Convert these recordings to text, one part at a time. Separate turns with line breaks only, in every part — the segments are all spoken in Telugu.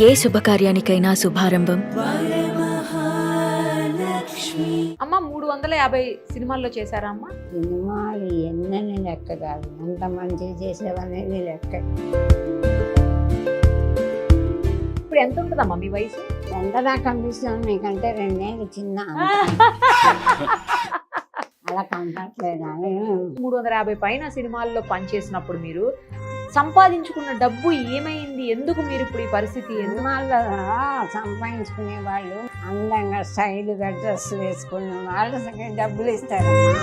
ఏ శుభకార్యానికైనా శుభారంభం
అమ్మ 350 సినిమాల్లో చేశారా అమ్మ?
సినిమాలు ఎన్నని లెక్క కాదు, అంత మంచిగా చేసేవనేది లెక్క.
ఇప్పుడు ఎంత ఉంటుందమ్మా మీ వయసు?
ఎంత నాకు కనిపిస్తుంది నీకంటే 2 ఏళ్ళు చిన్న. అలా కనపట్లేదు.
350 పైన సినిమాల్లో పనిచేసినప్పుడు మీరు సంపాదించుకున్న డబ్బు ఏమైంది? ఎందుకు మీరు ఇప్పుడు ఈ పరిస్థితి?
సినిమాల్లో సంపాదించుకునే వాళ్ళు అందంగా స్టైల్గా డ్రెస్సులు వేసుకునే వాళ్ళు డబ్బులు ఇస్తారమ్మా.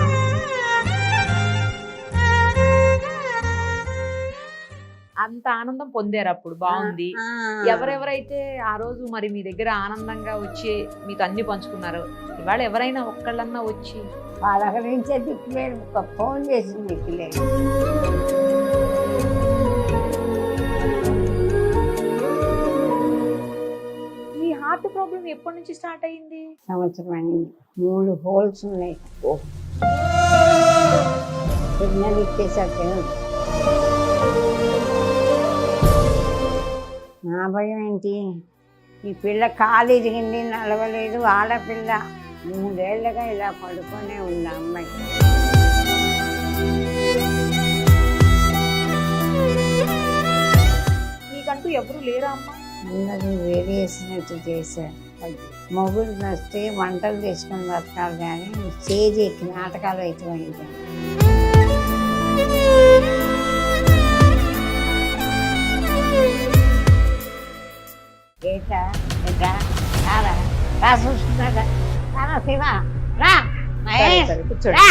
అంత ఆనందం పొందారు అప్పుడు, బాగుంది. ఎవరెవరైతే ఆ రోజు మరి మీ దగ్గర ఆనందంగా వచ్చి మీతో అన్ని పంచుకున్నారు, ఇవాళ ఎవరైనా ఒక్కళ్ళన్నా వచ్చి
పలకరించే దిక్కులేదు, ఫోన్ చేసి దిక్కులేదు.
ఈ హార్ట్ ప్రాబ్లం ఎప్పటి నుంచి స్టార్ట్ అయింది?
సంవత్సరం అయింది. 3 హోల్స్ ఉన్నాయి. సిగ్నల్ ఇచ్చేసరికి నా భయం ఏంటి, ఈ పిల్ల కాలు ఇరిగింది, నడవలేదు. ఆడపిల్ల 3 ఏళ్ళుగా ఇలా పడుకొనే ఉంది అమ్మాయి.
మీకంటూ ఎవరు లేరా అమ్మా?
అందరూ వేరేసినట్టు చేశారు. మొగుడు వస్తే వంటలు చేసుకొని బతకాలి, కానీ స్టేజ్ ఎక్కి నాటకాలు అయిపోయింది. ఏటా ఏటా రారా రా, చూస్తున్నాడా రా శివ రా.
కూర్చోండి.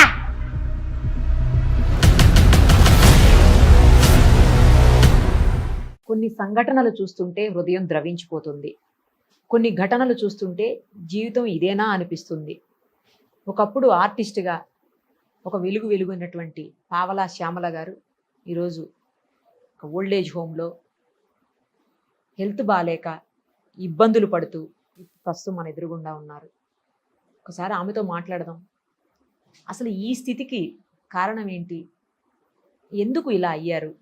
కొన్ని సంఘటనలు చూస్తుంటే హృదయం ద్రవించిపోతుంది. కొన్ని ఘటనలు చూస్తుంటే జీవితం ఇదేనా అనిపిస్తుంది. ఒకప్పుడు ఆర్టిస్ట్గా ఒక వెలుగున్నటువంటి పావలా శ్యామల గారు ఈరోజు ఒక ఓల్డేజ్ హోమ్లో హెల్త్ బాగాలేక ఇబ్బందులు పడుతూ ప్రస్తుతం మన ఎదురుగుండా ఉన్నారు. ఒకసారి ఆమెతో మాట్లాడదాం. అసలు ఈ స్థితికి కారణం ఏంటి? ఎందుకు ఇలా అయ్యారు?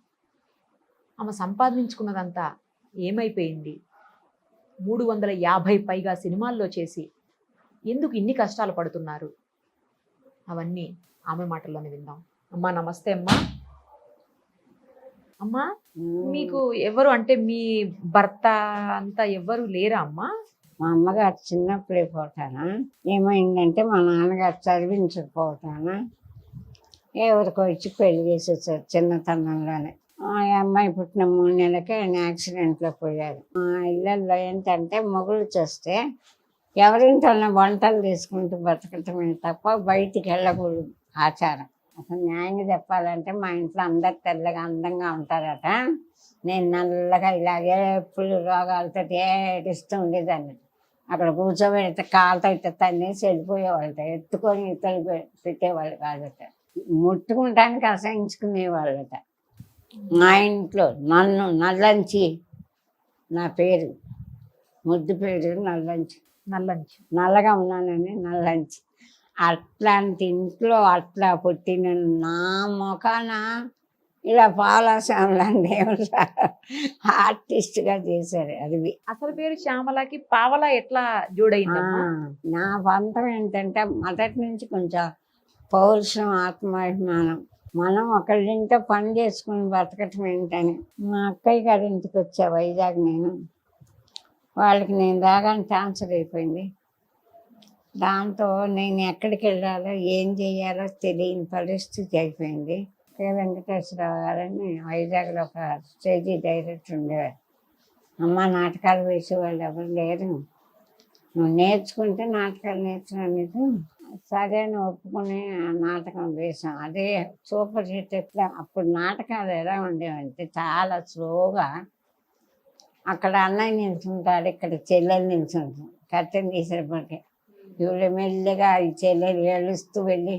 ఆమె సంపాదించుకున్నదంతా ఏమైపోయింది? 350 పైగా సినిమాల్లో చేసి ఎందుకు ఇన్ని కష్టాలు పడుతున్నారు? అవన్నీ ఆమె మాటల్లోనే విందాం. అమ్మా నమస్తే. అమ్మా మీకు ఎవరు అంటే మీ భర్త అంతా ఎవరు లేరా అమ్మా?
మా అమ్మగారు చిన్నప్పుడే పోతానా, ఏమైందంటే మా నాన్నగారు చదివించకపోతానా, ఎవరికో వచ్చి పెళ్లి చేసేసారు చిన్నతనంలోనే. ఆ అమ్మాయి పుట్టిన 3 నెలలకే ఆయన యాక్సిడెంట్లో పోయారు. మా ఇళ్ళల్లో ఏంటంటే మొగుడు చేస్తే ఎవరింటోనే వంటలు తీసుకుంటూ బతకటమే తప్ప బయటికి వెళ్ళకూడదు ఆచారం. అసలు న్యాయంగా చెప్పాలంటే మా ఇంట్లో అందరు తెల్లగా అందంగా ఉంటారట. నేను నల్లగా ఇలాగే ఎప్పుడు రోగాలతో ఏడిస్తూ ఉండేదాన్ని. అక్కడ కూర్చోబెడితే కాళ్ళతో ఇట్లా తన్నేసి వెళ్ళిపోయేవాళ్ళట, ఎత్తుకొని ఇతలు పెట్టేవాళ్ళు కాదట, ముట్టుకుంటానికి అసహించుకునేవాళ్ళట. మా ఇంట్లో నన్ను నల్లంచి, నా పేరు ముద్దు పేరు నల్లంచి, నల్లగా ఉన్నానని నల్లంచి. అట్లాంటి ఇంట్లో అట్లా పుట్టిన నా ముఖాన ఇలా పావలా శ్యామలని దేవుడు ఆర్టిస్ట్గా చేశారు. అది
అసలు పేరు శ్యామలకి పావలా ఎట్లా జోడైంది?
నా పంతం ఏంటంటే మొదటి నుంచి కొంచెం పౌరుషం, ఆత్మాభిమానం. మనం ఒకళ్ళింట్లో పని చేసుకుని బతకటం ఏంటని మా అక్కయ్య గారి ఇంటికి వచ్చా వైజాగ్. వాళ్ళకి నేను రాగానే ట్రాన్స్ఫర్ అయిపోయింది. దాంతో నేను ఎక్కడికి వెళ్ళాలో ఏం చేయాలో తెలియని పరిస్థితి అయిపోయింది. కె వెంకటేశ్వరరావు గారని వైజాగ్లో ఒక స్టేజీ డైరెక్టర్ ఉండేవారు. అమ్మ నాటకాలు వేసేవాళ్ళు ఎవరు లేరు, నువ్వు నేర్చుకుంటే నాటకాలు నేర్చుకునేది. సరే అని ఒప్పుకుని ఆ నాటకం వేసాం. అదే సూపర్ హిట్. ఎట్లా అప్పుడు నాటకాలు ఎలా ఉండేవంటే చాలా స్లోగా, అక్కడ అన్నయ్య నిల్చుంటాడు, ఇక్కడ చెల్లెలు నిల్చుంటాం. కట్టెని తీసేపటికి ఇవి మెల్లిగా ఈ చెల్లెలు ఏడుస్తూ వెళ్ళి,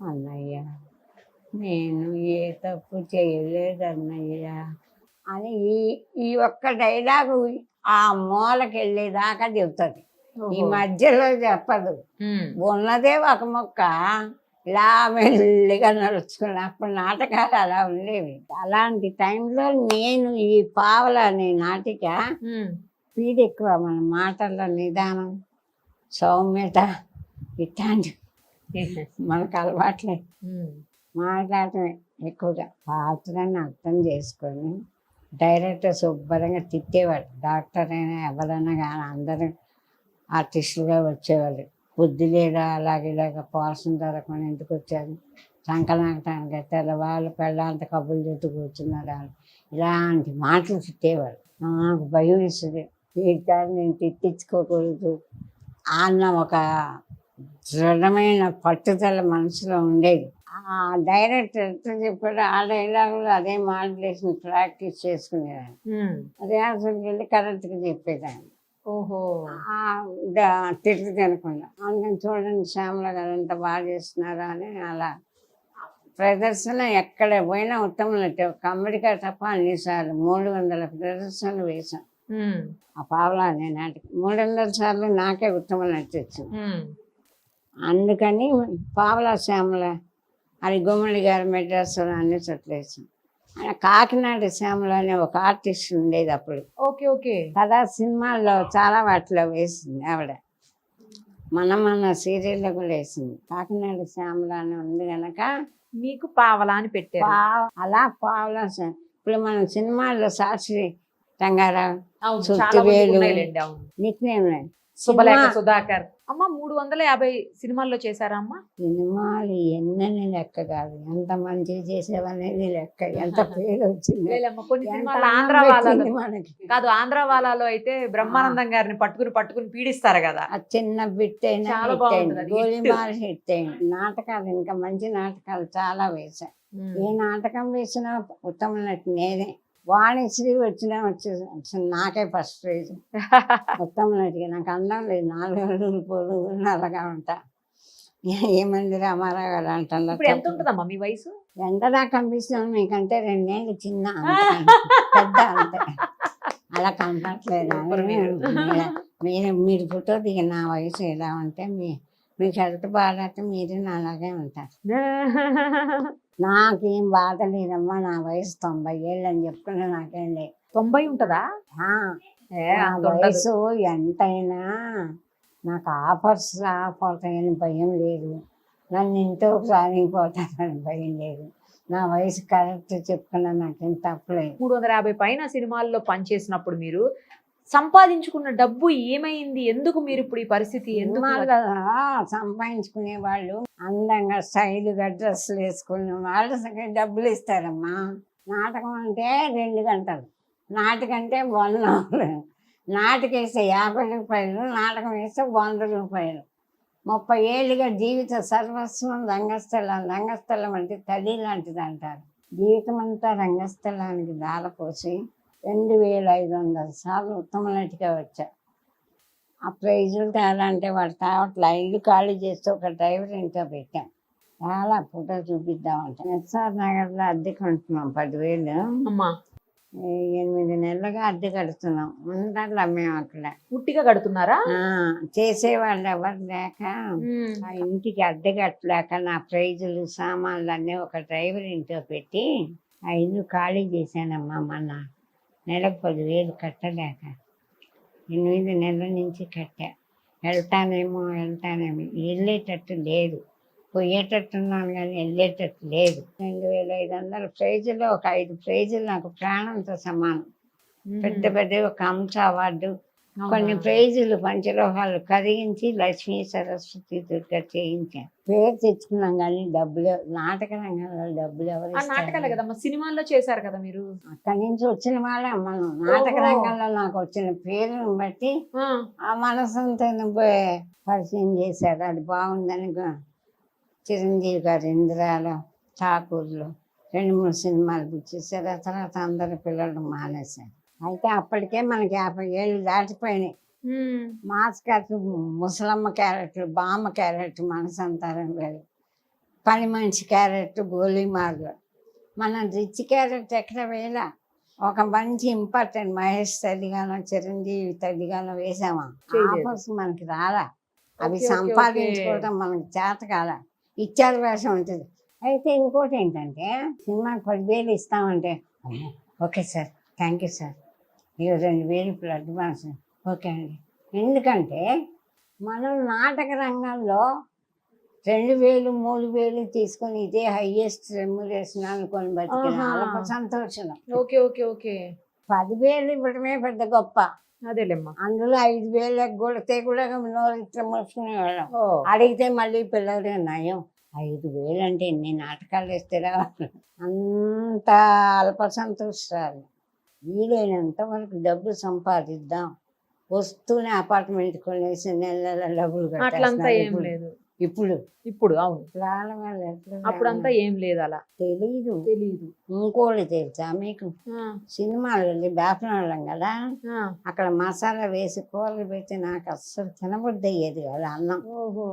అన్నయ్య నేను ఏ తప్పు చేయలేదు అన్నయ్య అని ఈ ఒక్క డైలాగు ఆ మూలకి వెళ్ళేదాకా చెబుతుంది. ఈ మధ్యలో చెప్పదు. ఉన్నదే ఒక మొక్క ఇలా మెల్లిగా నడుచుకుని. అప్పుడు నాటకాలు అలా ఉండేవి. అలాంటి టైంలో నేను ఈ పావల అనే నాటిక స్పీడ్ ఎక్కువ, మన మాటల్లో నిదానం, సౌమ్యత ఇట్లాంటి మనకు అలవాట్లే. మాట్లాడటం ఎక్కువగా. పాత్రని అర్థం చేసుకొని డైరెక్టర్ శుభ్రంగా తిట్టేవాడు. డాక్టర్ అయినా ఎవరైనా కానీ అందరూ ఆర్టిస్టులుగా వచ్చేవాళ్ళు. బుద్ధి లేదా ఇలాగ పోర్షన్ దొరకకుండా ఎందుకు వచ్చారు, సంకలాంటానికి తెల్లవాళ్ళు పెళ్ళంత కబుర్లు చెట్టు కూర్చున్నారు వాళ్ళు, ఇలాంటి మాటలు తిట్టేవాడు. నాకు భయం వేస్తుంది, వీటిని నేను తిట్టించుకోకూడదు అన్న ఒక దృఢమైన పట్టుదల మనసులో ఉండేది. ఆ డైరెక్టర్ ఎంత చెప్పాడు ఆ డైలాగులు అదే మాడ్యులేషన్ ప్రాక్టీస్ చేసుకునేదాన్ని. రిహార్సల్కి వెళ్ళి కరెక్ట్గా చెప్పేదాన్ని.
ఓహో,
తిరిగి తినకుండా. అందుకని చూడండి శ్యామల గారు ఎంత బాగా చేస్తున్నారా అని అలా ప్రదర్శన ఎక్కడ పోయినా ఉత్తమ నటి. ఒక అమెరికా తప్ప అన్నిసార్లు 300 ప్రదర్శనలు వేశాం ఆ పావలా అనే నాటికి. 300 సార్లు నాకే ఉత్తమ నటి వచ్చింది. అందుకని పావలా శ్యామల అది గుమ్మడి గారు మెడ్రాస్లో అన్ని చోట్ల వేసాం. కాకినాడ శ్యామల అనే ఒక ఆర్టిస్ట్ ఉండేది అప్పుడు.
Okay okay.
కదా సినిమాల్లో చాలా వాటిలో వేసింది ఆవిడ. మన సీరియల్లో కూడా వేసింది. కాకినాడ శ్యామల అని ఉంది కనుక
మీకు పావలా అని పెట్టారు.
అలా పావలా. ఇప్పుడు మన సినిమాల్లో సాక్షి రంగారావు,
అవును,
సుత్తి
చాలా మంది
వేలు,
ఉన్నాయిలేండి. అవును,
నిక్నేమ్
శుభలేఖ సుధాకర్. అమ్మ 350 సినిమాల్లో చేశారా అమ్మ?
సినిమాలు ఎన్నని లెక్క కాదు, ఎంత మంచిగా చేసేవనేది లెక్క, ఎంత పేరు వచ్చింది.
లేదమ్మా, కొన్ని
ఎంత
సినిమాలు
అన్నం
ఆంధ్ర వాళ్ళలో
పెట్టింది మనకి.
కాదు, ఆంధ్ర వాళ్ళలో అయితే బ్రహ్మానందం గారిని పట్టుకుని పీడిస్తారు కదా.
ఆ చిన్న బిట్ అయినా
చాలా
హిట్
బాగుంటుంది
అయింది,
అది,
గోలీమాల హిట్ అయింది. నాటకాలు ఇంకా మంచి నాటకాలు చాలా వేశా. ఏ నాటకం వేసినా ఉత్తమ నటి నేనే. వాణిశ్రీ వచ్చినా వచ్చేసి నాకే ఫస్ట్ ప్రైజ్ ఉత్తమ నటికి. నాకు అందం లేదు, 4 అడుగులు పోలు అలాగా ఉంటా. ఏమంది రామారావు గారు అంటున్నారు.
ఇప్పుడు ఎంత ఉంటుందమ్మా మీ వయసు?
ఎంతదా కనిపిస్తున్నాను మీకంటే 2 ఏళ్ళు చిన్న, పెద్ద అంతే. అలా కనపట్లేదు. మీరు ఫోటో దిగిన నా వయసు ఎలా ఉంటే మీకు హెల్త్ బాగాలేకపోతే మీరు అలాగే ఉంటారు. నాకేం బాధ లేదమ్మా, నా వయసు 90 ఏళ్ళు అని చెప్పుకున్నా నాకేం లేదు.
90 ఉంటుందా?
వయసు ఎంతైనా నాకు ఆఫర్స్ రాకపోతాయని భయం లేదు, నన్ను ఇంట్లో సాగిపోతానని భయం లేదు. నా వయసు కరెక్ట్ చెప్పుకున్నా నాకేం తప్పలేదు.
350 పైన సినిమాల్లో పనిచేసినప్పుడు మీరు సంపాదించుకున్న డబ్బు ఏమైంది? ఎందుకు మీరు ఇప్పుడు ఈ పరిస్థితి?
సినిమాల్లో సంపాదించుకునే వాళ్ళు అందంగా స్టైల్గా డ్రెస్సులు వేసుకునే వాళ్ళు డబ్బులు ఇస్తారమ్మా. నాటకం అంటే 2 గంటలు, నాటకంటే 1 అవర్. నాటకం వేస్తే 50 రూపాయలు, నాటకం వేస్తే 100 రూపాయలు. 30 ఏళ్ళుగా జీవిత సర్వస్వం రంగస్థలం. రంగస్థలం అంటే తల్లి లాంటిది అంటారు. జీవితం అంతా రంగస్థలానికి దారపోసి 2500 సార్లు ఉత్తమ నటిగా వచ్చా. ఆ ప్రైజులు తేవాలంటే వాడు తావట్లా. ఇల్లు ఖాళీ చేస్తే ఒక డ్రైవర్ ఇంట్లో పెట్టాం. చాలా ఫోటో చూపిద్దామంటే ఎస్ఆర్ నగర్లో అద్దె కొంటున్నాం 10,000. 8 నెలలుగా అద్దె కడుతున్నాం. ఉండాలా మేము అక్కడ.
పుట్టిగా కడుతున్నారా?
చేసేవాళ్ళు ఎవరు లేక ఆ ఇంటికి అద్దె కట్టలేక నా ప్రైజులు సామాన్లు అన్నీ ఒక డ్రైవర్ ఇంట్లో పెట్టి ఆ ఇల్లు ఖాళీ చేశానమ్మా. మొన్న నెలకు 10,000 కట్టలేక 8 నెలల నుంచి కట్టా. వెళ్తానేమో వెళ్ళేటట్టు లేదు, పోయేటట్టున్నాను కానీ వెళ్ళేటట్టు లేదు. 2,500 ప్రైజులు, ఒక 5 ప్రైజులు నాకు ప్రాణంతో సమానం. పెద్ద పెద్ద ఒక హంస అవార్డు, కొన్ని ప్రైజులు పంచలోహాలు కరిగించి లక్ష్మీ సరస్వతి దుర్గా చేయించాను. పేరు తెచ్చుకున్నాం కానీ డబ్బులు, నాటక రంగంలో డబ్బులు ఎవరు?
నాటకాలే కదమ్మా, సినిమాల్లో చేశారు కదా మీరు.
అక్కడి నుంచి వచ్చిన వాళ్ళే మనం. నాటక రంగంలో నాకు వచ్చిన పేరుని బట్టి ఆ మనసంతా పరిచయం చేశారు. అది బాగుందని చిరంజీవి గారు ఇందిరాలో, ఠాకూర్లో 2-3 సినిమాలు బుక్ చేశారు. ఆ తర్వాత అందరు పిల్లలు మానేశారు. అయితే అప్పటికే మనకి 50 ఏళ్ళు దాటిపోయినాయి. మాస్ క్యారెక్టర్, ముసలమ్మ క్యారెక్టర్, బామ్మ క్యారెక్టర్ మనసంతారం లేదు, పని మనిషి క్యారెక్టర్ గోలీమార్లు. మన రిచ్ క్యారెక్టర్ ఎక్కడ వేళ ఒక మంచి ఇంపార్టెంట్ మహేష్ తల్లిగానో చిరంజీవి తల్లిగానో వేసామా. ఆఫర్స్ మనకి రాలా, అవి సంపాదించుకోవడం మనకి చేత కాదా, ఇచ్చారు వేషం ఉంటుంది. అయితే ఇంకోటి ఏంటంటే సినిమాకి 10,000 ఇస్తామంటే okay sir, thank you sir, 2,000 ఇప్పుడు అడ్వాన్స్ ఓకే అండి. ఎందుకంటే మనం నాటక రంగంలో 2000, 3000 తీసుకొని ఇదే హైయెస్ట్ రెమ్యునరేషన్ అనుకొని బతికిన
ఆహా.
అల్ప సంతోషం.
ఓకే ఓకే ఓకే
10,000 ఇవ్వడమే పెద్ద గొప్ప.
అదేలేమ్మా.
అందులో 5,000 కొడితే కూడా నోరు ఇట్లా మూసుకునేవాళ్ళం.
ఓ
అడిగితే మళ్ళీ పిల్లలు నయం 5,000 అంటే ఎన్ని నాటకాలు వేస్తారా అంత అల్ప సంతోషాలు. వీలైనంత వరకు డబ్బు సంపాదిద్దాం, వస్తూనే అపార్ట్మెంట్ కొనేసి నెల నెల డబ్బులు
అట్లంతా
కట్టేస్తున్నారు.
ఏం లేదు
ఇప్పుడు
ఇప్పుడు. అవును,
వాళ్ళ వాళ్ళు ఎట్లా
అప్పుడంతా ఏం లేదు అలా.
తెలీదు.
తెలీదు.
ఇంకోటి తెలుసా మీకు,
ఆ,
సినిమాలు వెళ్ళి బేపనోళ్ళం కదా,
ఆ.
అక్కడ మసాలా వేసి కూరలు పెట్టి నాకు అస్సలు తినబుద్ధి అయ్యేది కదా అన్నం.
ఓహో.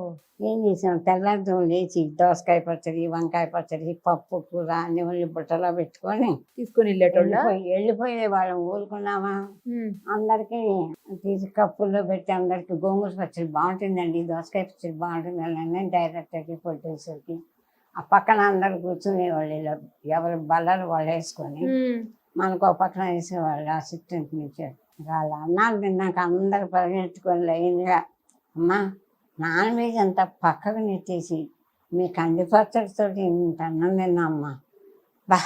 ఏం చేసాం, తెల్లారితో లేచి దోసకాయ పచ్చడి, వంకాయ పచ్చడి, పప్పు కూర అన్ని వాళ్ళు బుట్టలో పెట్టుకొని
తీసుకొని వెళ్ళేటోళ్ళ.
వెళ్ళిపోయే వాళ్ళం. ఊరుకున్నామా, అందరికీ తీసి కప్పుల్లో పెట్టి అందరికి గోంగూర పచ్చడి బాగుంటుందండి, దోసకాయ పచ్చడి బాగుంటుందండి డైరెక్టర్కి ప్రొడ్యూసర్కి. ఆ పక్కన అందరు కూర్చునేవాళ్ళు, ఇలా ఎవరి బల్లలు వాళ్ళు వేసుకొని మనకు ఒక పక్కన వేసేవాళ్ళు అసిస్టెంట్ నుంచి. వాళ్ళు అన్నాలు తిన్నాక అందరు పరిగెత్తుకొని లైన్గా, అమ్మా నాన్ వెజ్ అంతా పక్కకు నెట్టేసి మీ కంది పచ్చడితో ఇంత అన్నం తిన్నామ్మా. బా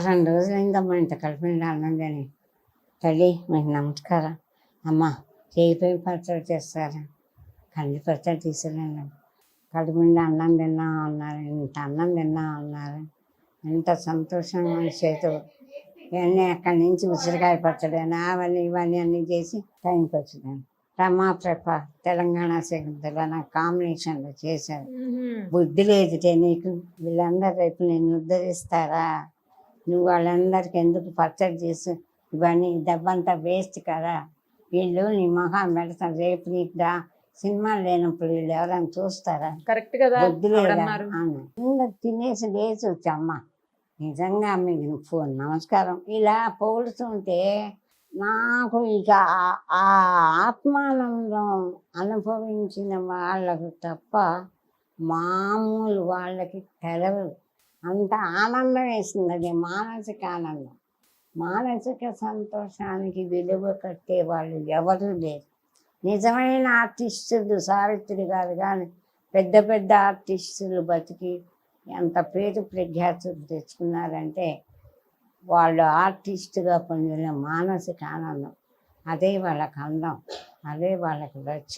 2 రోజులైందమ్మా ఇంత కలిపిండి అన్నం తిని. తల్లి మీకు నమస్కారం అమ్మా, చేయిపోయి పచ్చడి చేస్తారా, కంది పచ్చడి తీసుకురండి, కడుపుండి అన్నం తిన్నాం అన్నారు, ఇంత అన్నం తిన్నాం అన్నారు. ఎంత సంతోషంగా చేతు ఇవన్నీ అక్కడి నుంచి ఉసిరికాయ పచ్చడి అవన్నీ ఇవన్నీ అన్నీ చేసి టైంకి వచ్చిందండి. టమాటా తెలంగాణ తెలంగాణ కాంబినేషన్లో చేశారు. బుద్ధి లేదుటే నీకు, వీళ్ళందరూ రేపు నేను ఉద్ధరిస్తారా, నువ్వు వాళ్ళందరికీ ఎందుకు పచ్చడి చేసి ఇవన్నీ డబ్బంతా వేస్ట్ కదా, వీళ్ళు నీ మొహం పెడతారు, రేపు నీకు సినిమాలు లేనప్పుడు వీళ్ళు ఎవరైనా చూస్తారా,
కరెక్ట్ కదా.
బుద్ధి లేదా అందరు తినేసి లేచి వచ్చామ్మ నిజంగా మీకు ఫోన్ నమస్కారం ఇలా పోలుతుంటే నాకు ఇక ఆ ఆత్మానందం అనుభవించిన వాళ్ళకు తప్ప మామూలు వాళ్ళకి తెలవదు. అంత ఆనందం వేసింది, అది మానసిక ఆనందం. మానసిక సంతోషానికి విలువ కట్టే వాళ్ళు ఎవరు లేరు. నిజమైన ఆర్టిస్టులు సావిత్రి గారు కానీ పెద్ద పెద్ద ఆర్టిస్టులు బతికి ఎంత పేరు ప్రఖ్యాతులు తెచ్చుకున్నారంటే వాళ్ళు ఆర్టిస్టుగా పొందిన మానసిక ఆనందం, అదే వాళ్ళకి అందం, అదే వాళ్ళకి రచ్చ,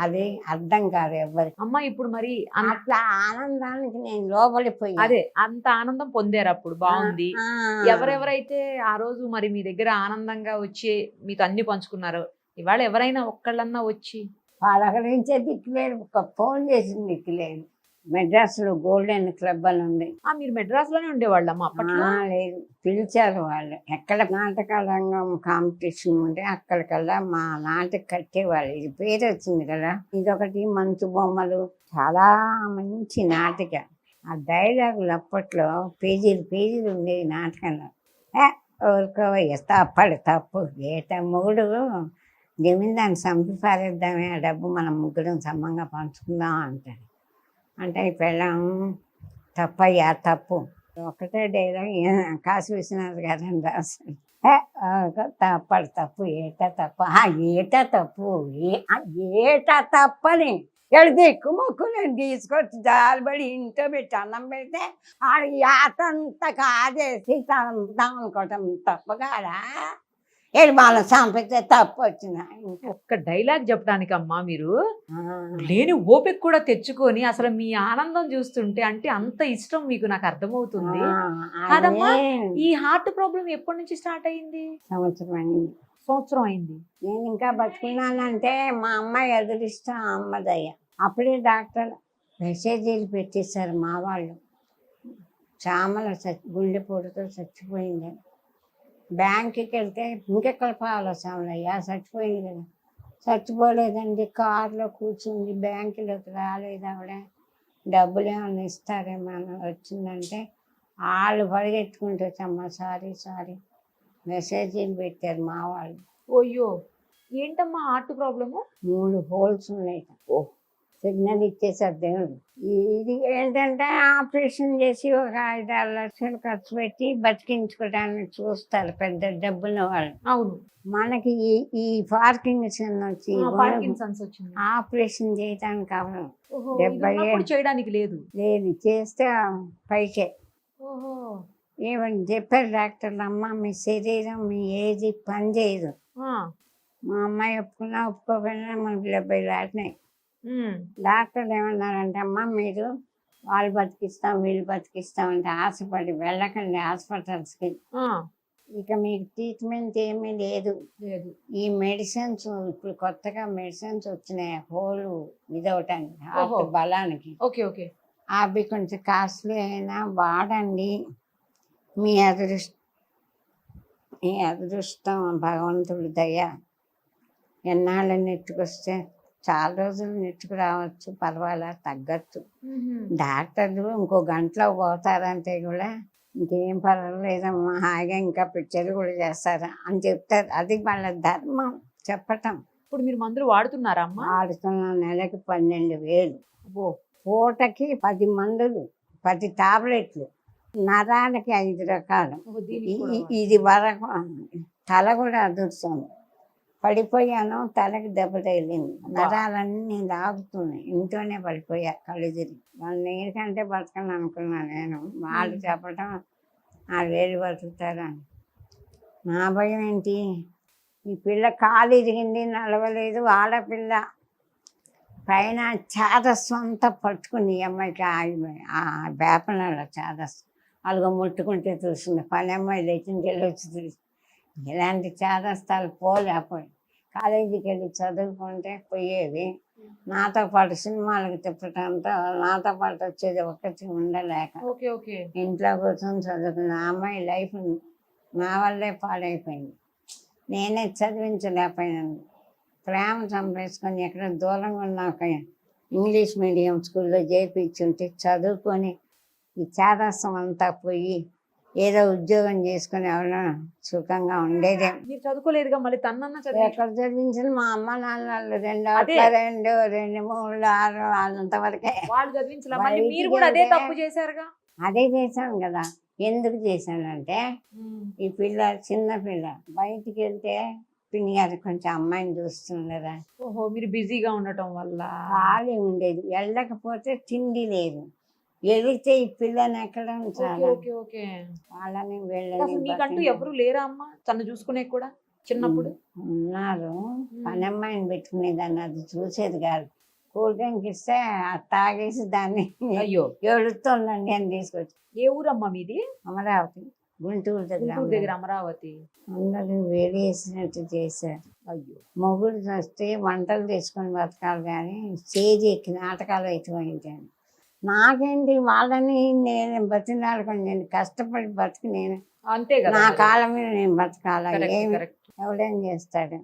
అదే అర్థం కాదు ఎవరికి.
అమ్మ ఇప్పుడు మరి
అట్లా ఆనందానికి నేను లోపలిపోయి
అదే అంత ఆనందం పొందారు అప్పుడు. బాగుంది. ఎవరెవరైతే ఆ రోజు మరి మీ దగ్గర ఆనందంగా వచ్చి మీతో అన్ని పంచుకున్నారు, ఇవాళ ఎవరైనా ఒక్కళ్ళన్నా వచ్చి
పలకరించే దిక్కులేదు, ఒక ఫోన్ చేసిన దిక్కులేదు. మెడ్రాస్లో గోల్డెన్ క్లబ్ అని ఉంది.
మీరు మెడ్రాస్ లోనే ఉండేవాళ్ళమ్మా అప్పట్లో?
లేదు, పిలిచారు వాళ్ళు. ఎక్కడ నాటక రంగం కాంపిటీషన్ ఉంటే అక్కడికల్లా మా నాటక కట్టేవాళ్ళు. ఇది పేరు వచ్చింది కదా. ఇదొకటి మంచు బొమ్మలు, చాలా మంచి నాటిక. ఆ డైలాగులు అప్పట్లో పేజీలు పేజీలు ఉండేవి నాటకంలో. ఊరుకోవయ్య తప్పడు తప్పు, ఏట మొగుడు జమీందాన్ని చంపి పారేద్దామే, ఆ డబ్బు మనం ముగ్గురం సమంగా పంచుకుందాం అంటాడు. అంటే పెళ్ళం తప్పయ్యా తప్పు, ఒకటే డైలాగ్ కాశీ విశ్వనాథ్ గారని రాశాడు. తప్పడు తప్పు, ఏట తప్పు, ఏట తప్పు, ఏట తప్పని ఎడితే ఎక్కువ మొక్కు నేను తీసుకొచ్చి జాలిపడి ఇంట్లో పెట్టి అన్నం పెడితే ఆడ యాతంతా కాదేసి తంతాం అనుకోవటం తప్పగాడా, ఏడు వాళ్ళ సంపితే తప్పు వచ్చిన.
ఒక్క డైలాగ్ చెప్పడానికి అమ్మా మీరు లేని ఓపిక కూడా తెచ్చుకొని అసలు మీ ఆనందం చూస్తుంటే అంటే అంత ఇష్టం మీకు, నాకు అర్థమవుతుంది. కాదమ్మా, ఈ హార్ట్ ప్రాబ్లం ఎప్పటి నుంచి స్టార్ట్ అయింది?
సంవత్సరం అయింది. నేను ఇంకా బతుకున్నానంటే మా అమ్మాయి ఎదురిష్టం, అమ్మదయ్య. అప్పుడే డాక్టర్ మెసేజీలు పెట్టేశారు మా వాళ్ళు, చామల గుండెపోటుతో చచ్చిపోయింది. బ్యాంకుకి వెళ్తే ఇంకెక్కడ పాలు సామలయ్యా, చచ్చిపోయింది కదా. చచ్చిపోలేదండి, కారులో కూర్చుంది, బ్యాంకులోకి రాలేదు ఆవిడ, డబ్బులు ఏమైనా ఇస్తారేమో వచ్చిందంటే వాళ్ళు పరిగెత్తుకుంటూ వచ్చామ్మా సారీ సారీ మెసేజీలు పెట్టారు మా వాళ్ళు.
ఓయ్యో, ఏంటమ్మా హార్ట్ ప్రాబ్లము?
3 హోల్స్ ఉన్నాయి.
ఓ
సిగ్నల్ ఇచ్చేసారు దేవుడు. ఇది ఏంటంటే ఆపరేషన్ చేసి ఒక 5-6 లక్షలు ఖర్చు పెట్టి బతికించుకోవడానికి చూస్తారు పెద్ద డబ్బున్న వాళ్ళు.
అవును.
మనకి ఈ పార్కిన్సన్ వచ్చి
పార్కిన్సన్స్ వచ్చింది.
ఆపరేషన్ చేయడానికి కావాలి.
ఓహో,
70
ఇది ఉన్నప్పుడు చేయడానికి లేదు.
లేదు, చేస్తే పైకే.
ఓహో.
ఏమని చెప్పారు డాక్టర్లు, అమ్మ మీ శరీరం మీ ఏది పని చేయదు.
ఆ.
మా అమ్మాయి ఒప్పుకున్నా ఒప్పుకోకపోయినా మనకి 70 దాటినాయి.
ఉమ్.
డాక్టర్లు ఏమన్నారంటే, అమ్మ మీరు వాళ్ళు బతికిస్తాం వీళ్ళు బతికిస్తాం అంటే ఆశపడి వెళ్ళకండి హాస్పిటల్స్కి.
ఆ.
ఇక మీకు ట్రీట్మెంట్ ఏమీ లేదు.
లేదు.
ఈ మెడిసిన్స్ ఇప్పుడు కొత్తగా మెడిసిన్స్ వచ్చినాయి హోలు ఇదవటానికి,
ఓహో.
హార్ట్ బలానికి.
Okay okay.
అవి కొంచెం కాస్ట్లీ అయినా వాడండి. మీ అదృష్టం భగవంతుడి దయ. ఎన్నాళ్ళు నెట్టుకొస్తే చాలా రోజులు నెట్టుకు రావచ్చు, పర్వాలా తగ్గచ్చు. డాక్టర్లు ఇంకో గంటలో పోతారంటే కూడా ఇంకేం పర్వాలేదమ్మా హాయిగా ఇంకా పిక్చర్లు కూడా చేస్తారా అని చెప్తారు. అది వాళ్ళ ధర్మం చెప్పటం.
ఇప్పుడు మీరు మందులు వాడుతున్నారా అమ్మా?
వాడుతున్న నెలకి 12,000.
ఓ.
పూటకి 10 మందులు, 10 టాబ్లెట్లు, నరాలకి 5 రకాలు.
ఓహో, దీనికి కూడా
ఇది వరకు తల కూడా అదురుతుంది. పడిపోయాను, తలకి దెబ్బ తగిలింది, నరాలన్నీ లాగుతున్నాయి. ఇంట్లోనే పడిపోయా కళ్ళు తిరిగి. 1 year కంటే బతకను అనుకున్నాను నేను. వాళ్ళు చెప్పటం 6,000 బతుకుతారని. నా భయం ఏంటి, ఈ పిల్ల కాలు ఇరిగింది, నడవలేదు, ఆడపిల్ల. పైన చాదస్వం అంతా పట్టుకుని ఈ అమ్మాయికి ఆ వేపనాల చాదస్వం అలాగ ముట్టుకుంటే చూస్తుంది. పని అమ్మాయి లేచింది వెళ్ళి వచ్చి చూసి ఇలాంటి చాదస్తాలు పోలేకపోయి కాలేజీకి వెళ్ళి చదువుకుంటే పోయేది. నాతో పాటు సినిమాలకు తిప్పటంతో నాతో పాటు వచ్చేది ఒకటి ఉండలేక
ఓకే ఓకే.
ఇంట్లో కూర్చొని చదువుకున్న ఆ అమ్మాయి లైఫ్ నా వల్లే పాడైపోయింది. నేనే చదివించలేకపోయాను. ప్రేమ చంపేసుకొని ఎక్కడ దూరంగా ఉన్నాక ఇంగ్లీష్ మీడియం స్కూల్లో చేర్పించుంటే చదువుకొని ఈ చాదస్తం అంతా పోయి ఏదో ఉద్యోగం చేసుకుని ఎవరైనా సుఖంగా ఉండేదే.
మీరు చదువుకోలేదుగా, మళ్ళీ తనన్నా చదివి
ఎక్కడ చదివించిన మా అమ్మ నాన్నలు 2
అదే.
2 2 3 6 అంతవరకే.
వాళ్ళు చదివించలే, మళ్ళీ మీరు కూడా అదే తప్పు చేశారుగా.
అదే చేశాను కదా. ఎందుకు చేశానంటే ఈ పిల్ల చిన్న పిల్ల బయటికి వెళ్తే పిన్ని గారు కొంచెం అమ్మాయిని చూస్తుండరా.
ఓహో, మీరు బిజీగా ఉండటం వల్ల
ఖాళీ ఉండేది. వెళ్ళకపోతే తిండి లేదు. వెళితే ఈ పిల్లని ఎక్కడ ఉంచాలి?
Okay okay.
వాళ్ళని
అసలు
వెళ్ళని
మీకంటూ ఎవరు లేరా అమ్మ తను చూసుకునే కూడా చిన్నప్పుడు?
ఉన్నారు. పని అమ్మాయిని పెట్టుకునేదాన్ని, అది చూసేది కాదు. కూల్ డ్రింక్ ఇస్తే అది తాగేసి దాన్ని
అయ్యో
ఏడుస్తుందండి అని తీసుకొచ్చి.
ఏ ఊరమ్మా మీది?
అమరావతి, గుంటూరు
గుంటూరు దగ్గర
దగ్గర.
అమరావతి.
అందరూ వేలేసినట్టు చేశారు.
అయ్యో.
మొగుడు వస్తే వంటలు చేసుకొని బతకాలి కానీ స్టేజ్ ఎక్కి నాటకాలు అయిపోయింటాను. నాకేంటి వాళ్ళని నేను బతిలాడుకొని నేను కష్టపడి బతికి నేను
అంతే కదా.
నా కాళ్ళ మీద నేను బతకాల. ఏమి
కరెక్ట్.
ఎవడేం చేస్తాడు?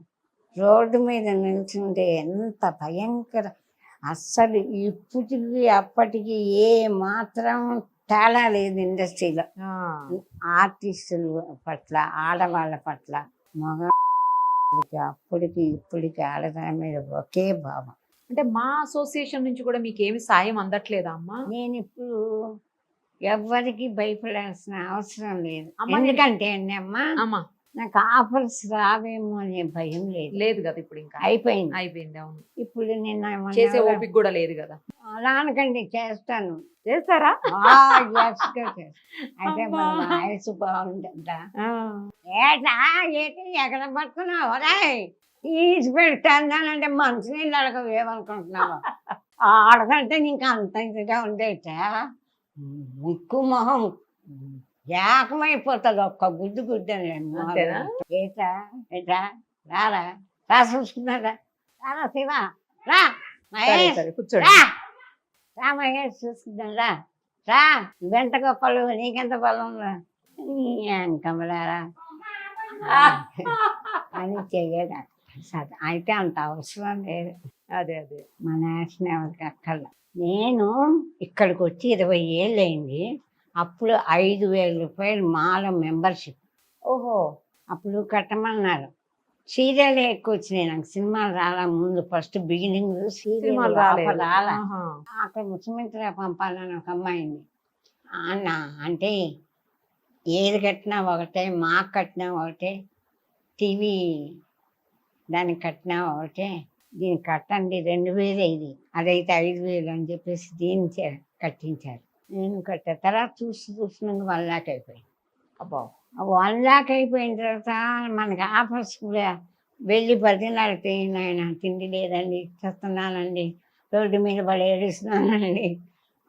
రోడ్డు మీద నిల్చుంటే ఎంత భయంకర. అస్సలు ఇప్పటికి అప్పటికి ఏ మాత్రం తేడా లేదు ఇండస్ట్రీలో. ఆర్టిస్టుల పట్ల, ఆడవాళ్ళ పట్ల, మగ అప్పటికి ఇప్పటికి ఆడదాని మీద ఒకే భావం.
అంటే మా అసోసియేషన్ నుంచి కూడా మీకు ఏమి సాయం అందట్లేదా అమ్మా?
నేను ఇప్పుడు ఎవరికి భయపడాల్సిన అవసరం లేదు.
అమ్మ,
ఎందుకంటే అండి అమ్మా,
అమ్మా
నాకు ఆఫర్స్ రావేమో అనే భయం లేదు.
లేదు కదా ఇప్పుడు, ఇంకా
అయిపోయింది.
అయిపోయింది. అవును,
ఇప్పుడు నేను
చేసే ఓపిక కూడా లేదు కదా.
అలా అనకండి, చేస్తాను.
చేస్తారా?
అయితే మన వయసు బాగుంటుందా? ఏటా ఏంటి ఎక్కడ పడుతున్నావు? తీసి పెడతానంటే మంచినీళ్ళు అడగవు, ఏమనుకుంటున్నావు? ఆడకంటే నీకు అంత ఇదిగా ఉండేట ముక్కు మొహం ఏకమైపోతుంది ఒక్క గుడ్డు గుడ్డని. ఏటా ఏటా రారా రా చూసుకున్నారా? రారా శివ రా, మహేష్
కూర్చోండి.
రా, రా మహేష్ చూసుకుందాం రా. రా వెంట గొప్పలు నీకెంత బలం రా కమలారా అని చెయ్యడా. అయితే అంత అవసరం లేదు.
అదే అదే
మా నేషన్ ఎవరికి అక్కర్లా. నేను ఇక్కడికి వచ్చి 20 ఏళ్ళు అయింది. అప్పుడు 5,000 రూపాయలు మాల మెంబర్షిప్.
ఓహో.
అప్పుడు కట్టమన్నారు. సీరియల్ ఎక్కువ వచ్చినాయి నాకు, సినిమాలు రాలా ముందు. ఫస్ట్ బిగినింగ్ సీరియల్
సినిమాలు రాలేదు.
రాలా.
ఆహా.
అక్కడ ముఖ్యమంత్రి పంపాలని ఒక అమ్మాయింది. అన్న అంటే ఏది కట్టినా ఒకటే, మాకు కట్టినా ఒకటే, టీవీ దానికి కట్టినా ఒకటే, దీనికి కట్టండి 2000 ఇది, అదైతే 5000 అని చెప్పేసి దీన్ని కట్టించారు. నేను కట్టా. తర్వాత చూస్తున్నాక 1 lakh అయిపోయింది.
అబ్బా.
1 lakh అయిపోయిన తర్వాత మనకి ఆఫర్స్ కూడా వెళ్ళి బతిలాడితే, నాయన తిండి లేదండి, చేస్తున్నానండి, రోడ్డు మీద పడి ఏడుస్తున్నానండి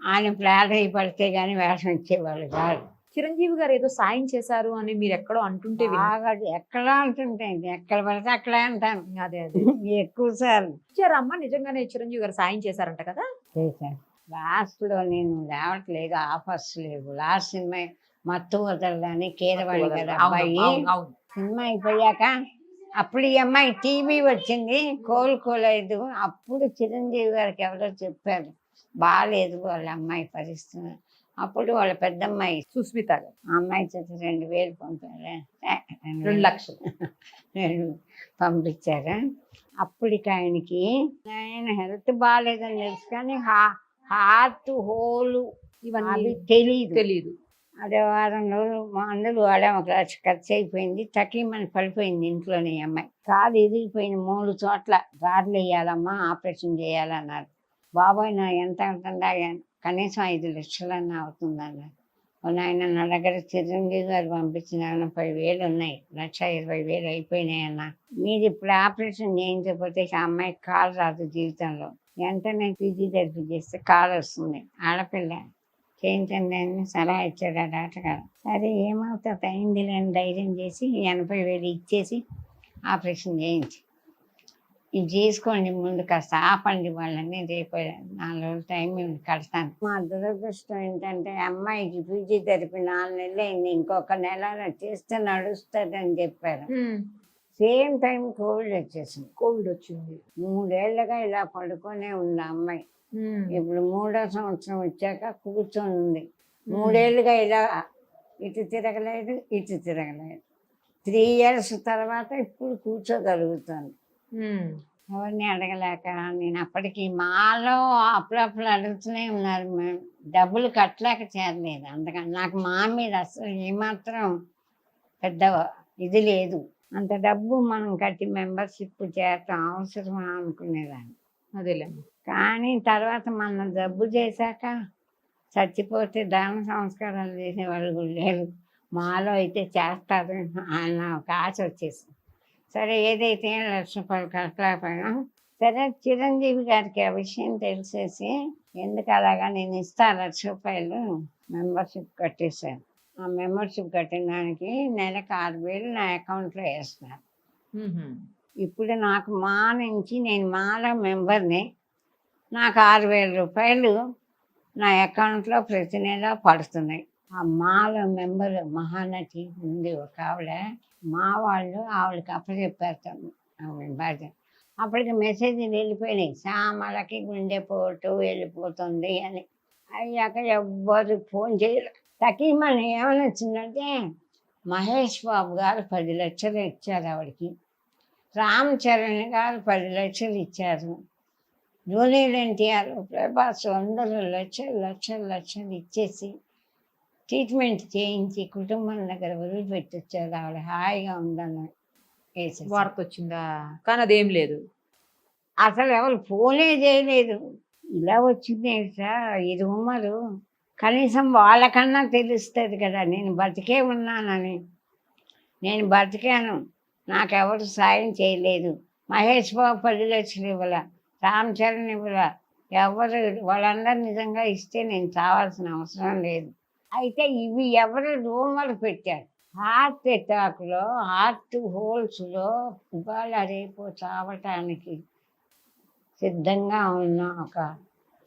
అని ప్రాధాయ పడితే కానీ వేషం ఇచ్చేవాళ్ళు కాదు.
చిరంజీవి గారు ఏదో సాయం చేశారు అని మీరు ఎక్కడో అంటుంటే
బాగా ఎక్కడ అంటుంటాయి, ఎక్కడ పడితే అక్కడే అంటాను.
అదే అదే
ఎక్కువ సార్లు
ఇచ్చారమ్మా, నిజంగానే చిరంజీవి గారు సాయం చేశారంట కదా.
చేశాను. లాస్ట్లో నేను రావట్లేదు, ఆఫర్స్ లేవు. లాస్ట్ సినిమా మత్తు వదలని కీరవాణి కదా అబ్బాయి.
అవును.
సినిమా అయిపోయాక అప్పుడు ఈ అమ్మాయి టీవీ వచ్చింది, కోలుకోలేదు. అప్పుడు చిరంజీవి గారికి ఎవరో చెప్పారు బాగాలేదు వాళ్ళ అమ్మాయి పరిస్థితి. అప్పుడు వాళ్ళ పెద్దమ్మాయి
సుస్మిత గారు
ఆ అమ్మాయి చేత 2000 పంపారు,
2 లక్షలు
పంపించారా. అప్పటికి ఆయనకి ఆయన హెల్త్ బాగాలేదని తెలుసు కానీ హార్ట్ హోల్
ఇవన్నీ
తెలియదు. అదే వారం రోజులు మందులు వాడాము, 1 లక్ష ఖర్చు అయిపోయింది. తకీమని పడిపోయింది ఇంట్లోనే. అమ్మాయి కాలు ఇరిగిపోయింది 3 చోట్ల, రాడ్లు వేయాలమ్మా, ఆపరేషన్ చేయాలన్నారు. బాబాయ్ నా ఎంత అవుతుందా, కనీసం 5 లక్షలన్నా అవుతుందన్నారు. ఆయన నా దగ్గర చిరంజీవి గారు పంపించిన 40,000 ఉన్నాయి, 1,20,000 అయిపోయినాయన్న. మీరు ఇప్పుడు ఆపరేషన్ చేయించకపోతే ఆ అమ్మాయికి కాలు రాదు జీవితంలో, వెంటనే ఫిజియోథెరపీ చేస్తే కాలు వస్తుంది, ఆడపిల్ల చేయించండి అని సలహా ఇచ్చాడు ఆ డాక్టర్ గారు. సరే ఏమవుతుంది అయింది లేని ధైర్యం చేసి 80,000 ఇచ్చేసి ఆపరేషన్ చేయించి, ఇది చేసుకోండి ముందు కాస్త ఆపండి వాళ్ళని, రేపు 4 రోజులు టైం కడతాను. మా దురదృష్టం ఏంటంటే అమ్మాయికి ఫిజియోథెరపీ 4 నెలలు అయింది, ఇంకొక నెల చేస్తే నడుస్తుంది అని చెప్పారు. సేమ్ టైం కోవిడ్ వచ్చేసింది. 3 ఏళ్ళుగా ఇలా పడుకొనే ఉంది ఆ అమ్మాయి. ఇప్పుడు 3వ సంవత్సరం వచ్చాక కూర్చొని ఉంది. 3 ఏళ్ళుగా ఇలా ఇటు తిరగలేదు, ఇటు తిరగలేదు. 3 years తర్వాత ఇప్పుడు కూర్చోగలుగుతాను. ఎవరిని అడగలేక నేను అప్పటికి మాలో అప్పుడప్పుడు అడుగుతూనే ఉన్నారు, మేము డబ్బులు కట్టలేక చేరలేదు. అందుకని నాకు మా మీద అసలు ఏమాత్రం పెద్ద ఇది లేదు. అంత డబ్బు మనం కట్టి మెంబర్షిప్ చేరటం అవసరమా అనుకునేదాన్ని.
అదేలేండి.
కానీ తర్వాత మనం జబ్బు చేశాక చచ్చిపోతే దాన సంస్కారాలు చేసేవాళ్ళు కూడా లేరు, మాలో అయితే చేస్తారు అన్న ఒక ఆశ వచ్చేసింది. సరే ఏదైతే 1 లక్ష రూపాయలు కట్టలేకపోయినా సరే చిరంజీవి గారికి ఆ విషయం తెలిసేసి, ఎందుకు అలాగా నేను ఇస్తా 1 లక్ష రూపాయలు మెంబర్షిప్ కట్టేశాను. ఆ మెంబర్షిప్ కట్టిన దానికి నెలకు 6,000 నా అకౌంట్లో వేస్తున్నారు. ఇప్పుడు నాకు మా నుంచి, నేను మాలో మెంబర్ని, నాకు 6,000 రూపాయలు నా అకౌంట్లో ప్రతి నెల పడుతున్నాయి. ఆ మాలో మెంబర్ మహానటి ఉంది ఒక ఆవిడ, మా వాళ్ళు ఆవిడకి అప్పచెప్పారు ఆవిడ బాధ్యత. అప్పటికి మెసేజ్లు వెళ్ళిపోయినాయి, శ్యామలకి గుండెపోటు వెళ్ళిపోతుంది అని. అయ్యాక ఎవ్వరు ఫోన్ చేయలేదు. తకీమని ఏమని వచ్చిందంటే, మహేష్ బాబు గారు 10 లక్షలు ఇచ్చారు ఆవిడకి, రామ్ చరణ్ గారు 10 లక్షలు ఇచ్చారు, జూనియర్ ఎన్టీఆర్, ప్రభాస్ అందరూ లక్షలు ఇచ్చేసి ట్రీట్మెంట్ చేయించి కుటుంబం దగ్గర వదిలిపెట్టొచ్చారు. ఆవిడ హాయిగా ఉందని వేసేసి
వార్త వచ్చిందా? కానీ అదేం లేదు,
అసలు ఎవరు ఫోనే చేయలేదు. ఇలా వచ్చింది సార్ ఈ రూమరు, కనీసం వాళ్ళకన్నా తెలుస్తుంది కదా నేను బతికే ఉన్నానని. నేను బతికాను, నాకెవరు సాయం చేయలేదు. మహేష్ బాబు 10 లక్షలు ఇవ్వాల, రామ్ చరణ్ ఇవ్వాల, ఎవరు వాళ్ళందరూ నిజంగా ఇస్తే నేను చావాల్సిన అవసరం లేదు. అయితే ఇవి ఎవరు రూమర్ పెట్టారు, హార్ట్ అటాక్లో, హార్ట్ హోల్స్లో ఇవాళ రేపు చావటానికి సిద్ధంగా ఉన్న ఒక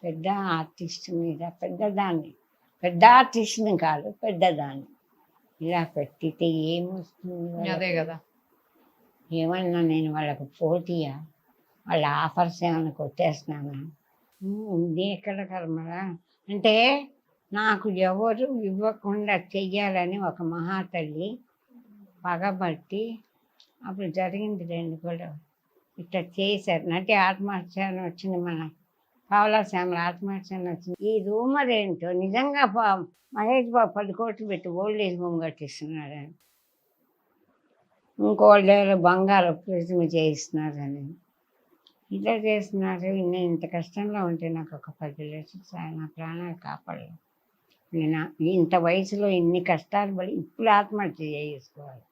పెద్ద ఆర్టిస్ట్ మీద, పెద్ద ఆర్టిస్ట్ని కాదు పెద్దదాన్ని ఇలా పెట్టితే ఏమొస్తుంది?
అదే కదా.
ఏమన్నా నేను వాళ్ళకు పోటీయా? వాళ్ళ ఆఫర్స్ ఏమైనా కొట్టేస్తున్నానా? ఇది ఎక్కడ కర్మరా అంటే, నాకు ఎవరు ఇవ్వకుండా చెయ్యాలని ఒక మహాతల్లి పగబట్టి అప్పుడు జరిగింది 2 కూడా. ఇట్లా చేశారు. నటి ఆత్మహత్య అని వచ్చింది, మన పావలా శ్యామల ఆత్మహత్య అని వచ్చింది. ఈ రూమర్ ఏంటో నిజంగా మహేష్ బాబు 10 కోట్లు పెట్టి ఓల్డ్ ఏజ్ హోమ్ కట్టిస్తున్నాడని, ఇంకోళ్ళు ఎవరో బంగారు ప్రతిమ చేయిస్తున్నారని, ఇట్లా చేస్తున్నారు. నేను ఇంత కష్టంలో ఉంటే నాకు ఒక 10 లక్షలు సార్ నా ప్రాణాలు కాపాడలేదు. నేను ఇంత వయసులో ఇన్ని కష్టాలు పడి ఇప్పుడు ఆత్మహత్య చేసుకోవాలి,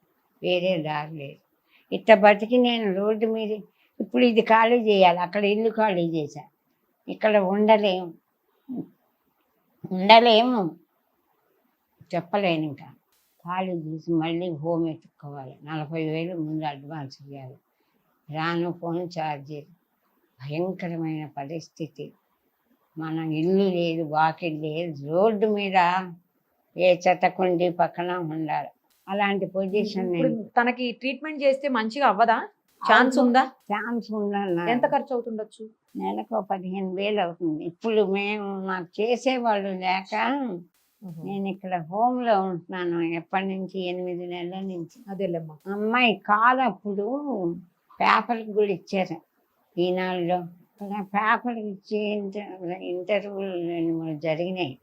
వేరే దారి లేదు. ఇట్లా బతికి నేను రోడ్డు మీద ఇప్పుడు ఇది ఖాళీ చేయాలి, అక్కడ ఇల్లు ఖాళీ చేశాను, ఇక్కడ ఉండలేము చెప్పలేను. ఇంకా ఖాళీ చేసి మళ్ళీ హోమ్ ఎత్తుక్కోవాలి. 40,000 ముందు అడ్వాన్స్ ఇవ్వాలి, రాను ఫోన్ ఛార్జీలు, భయంకరమైన పరిస్థితి. మన ఇల్లు లేదు, వాకిల్ లేదు, రోడ్డు మీద ఏ చెత్తకుండి పక్కన ఉండాలి. అలాంటి పొజిషన్
ఇప్పుడు తనకి ట్రీట్మెంట్ చేస్తే మంచిగా అవ్వదా? ఛాన్స్ ఉందా?
ఛాన్స్ ఉందన్న.
ఎంత ఖర్చు అవుతుండొచ్చు?
నెలకు 15,000 అవుతుంది. ఇప్పుడు మేము నాకు చేసేవాళ్ళు లేక నేను ఇక్కడ హోమ్లో ఉంటున్నాను ఎప్పటి నుంచి, 8 నెలల నుంచి.
అదేలేమ్మా.
అమ్మాయి కాలు అప్పుడు పేపర్కి కూడా ఇచ్చారు, ఈనాడులో పేపర్కి ఇచ్చి ఇంటర్వ్యూలు 2-3 జరిగినాయి.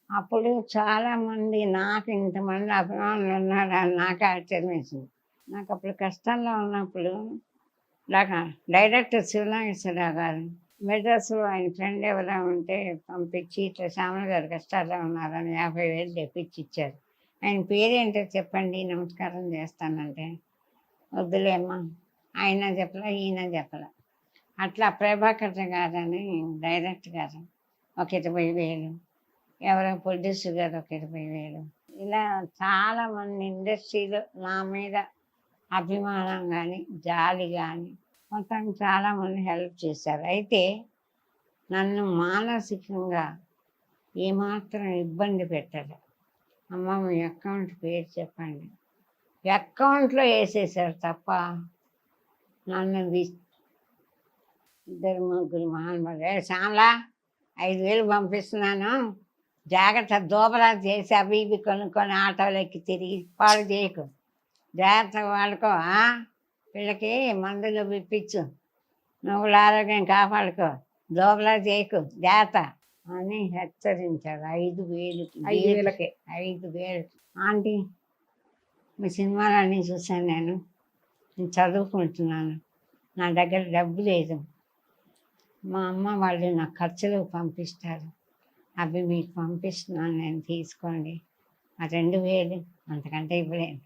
అప్పుడు చాలామంది నాకు ఇంతమంది అభిమానులు ఉన్నారు అని నాకు ఆశ్చర్యం వేసింది. నాకు అప్పుడు కష్టంలో ఉన్నప్పుడు నాకు డైరెక్టర్ శివనాగేశ్వరరావు గారు మెడ్రాస్లో ఆయన ఫ్రెండ్ ఎవరైనా ఉంటే పంపించి ఇట్లా శ్యామల గారు కష్టాల్లో ఉన్నారని 50,000 తెప్పించి ఇచ్చారు. ఆయన పేరేంటో చెప్పండి నమస్కారం చేస్తానంటే వద్దులేమ్మా, ఆయన చెప్పలే ఈయన చెప్పలే. అట్లా ప్రభాకర్ గారని డైరెక్టర్ గారు ఒక 20,000, ఎవరో ప్రొడ్యూసర్ గారు ఒక 20,000, ఇలా చాలామంది ఇండస్ట్రీలో నా మీద అభిమానం కానీ జాలి కానీ మొత్తం చాలామంది హెల్ప్ చేశారు. అయితే నన్ను మానసికంగా ఏమాత్రం ఇబ్బంది పెట్టరు. అమ్మ మీ అకౌంట్ పేరు చెప్పండి, అకౌంట్లో వేసేసారు తప్ప నన్ను 2-3 మహానుభావులు శ్యామలా 5,000 పంపిస్తున్నాను, జాగ్రత్త దోబరా చేసి అవి ఇవి కొనుక్కొని ఆటోలు ఎక్కి తిరిగి పాడు చేయకు, జాగ్రత్తగా వాడుకో, వీళ్ళకి మందులు విప్పించు, నువ్వుల ఆరోగ్యం కాపాడుకో, దోబలా చేయకు జాగ్రత్త అని హెచ్చరించారు. 5,000కి 5,000. ఆంటీ మీ సినిమాలన్నీ చూశాను, నేను చదువుకుంటున్నాను, నా దగ్గర డబ్బు లేదు, మా అమ్మ వాళ్ళు నా ఖర్చులు పంపిస్తారు, అవి మీకు పంపిస్తున్నాను, నేను తీసుకోండి. ఆ 2,000 అంతకంటే ఇవ్వలేను.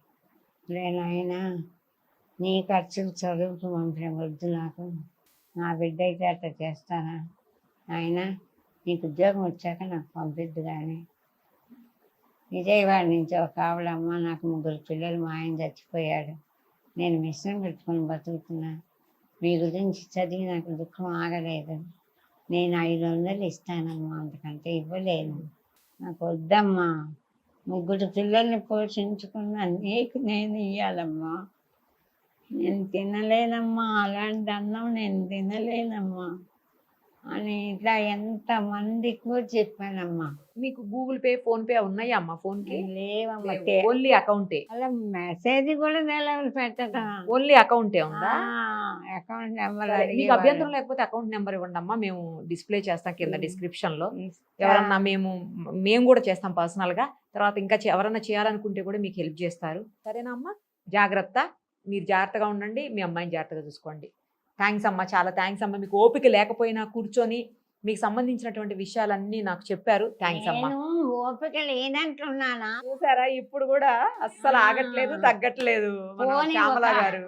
లేనైనా నీ ఖర్చులు చదువుకు పంపిన వద్దు, నాకు నా బిడ్డ అయితే అట్లా చేస్తానా, ఆయన నీకు ఉద్యోగం వచ్చాక నాకు పంపిద్దు. కానీ విజయవాడ నుంచి ఒక ఆవిడమ్మ, నాకు 3 పిల్లలు, మా ఆయన చచ్చిపోయాడు, నేను మిషన్ పెట్టుకొని బతుకుతున్నా, మీ గురించి చదివి నాకు దుఃఖం ఆగలేదు, నేను 500 ఇస్తానమ్మా, అంతకంటే ఇవ్వలేను, నాకు వద్దమ్మా, 3 పిల్లల్ని పోషించుకున్నా నీకు నేను ఇవ్వాలమ్మా, నేను తినలేనమ్మా, అలాంటి అన్నం నేను తినలేనమ్మా అని ఇట్లా ఎంతమందికో చెప్పానమ్మా.
మీకు గూగుల్ పే, ఫోన్ పే ఉన్నాయా అమ్మా? ఫోన్ కి
లేవమ్మా,
ఓన్లీ అకౌంటే.
అలా మెసేజ్ కూడా నెలలు పెట్టడం,
ఓన్లీ అకౌంటే ఉందా?
అకౌంట్ నెంబర్
మీకు అభ్యంతరం లేకపోతే అకౌంట్ నెంబర్ ఇవ్వండి అమ్మా, మేము డిస్ప్లే చేస్తాం కింద డిస్క్రిప్షన్ లో. ఎవరన్నా మేము కూడా చేస్తాం పర్సనల్ గా. తర్వాత ఇంకా ఎవరన్నా చేయాలనుకుంటే కూడా మీకు హెల్ప్ చేస్తారు. సరేనా అమ్మా? జాగ్రత్త, మీరు జాగ్రత్తగా ఉండండి, మీ అమ్మాయిని జాగ్రత్తగా చూసుకోండి. థ్యాంక్స్ అమ్మా, చాలా థ్యాంక్స్ అమ్మా. మీకు ఓపిక లేకపోయినా కూర్చొని మీకు సంబంధించినటువంటి విషయాలన్నీ నాకు చెప్పారు. థ్యాంక్స్ అమ్మా.
ఓపిక లేదంటున్నానా?
చూసారా, ఇప్పుడు కూడా అస్సలు ఆగట్లేదు, తగ్గట్లేదు మన శ్యామల గారు.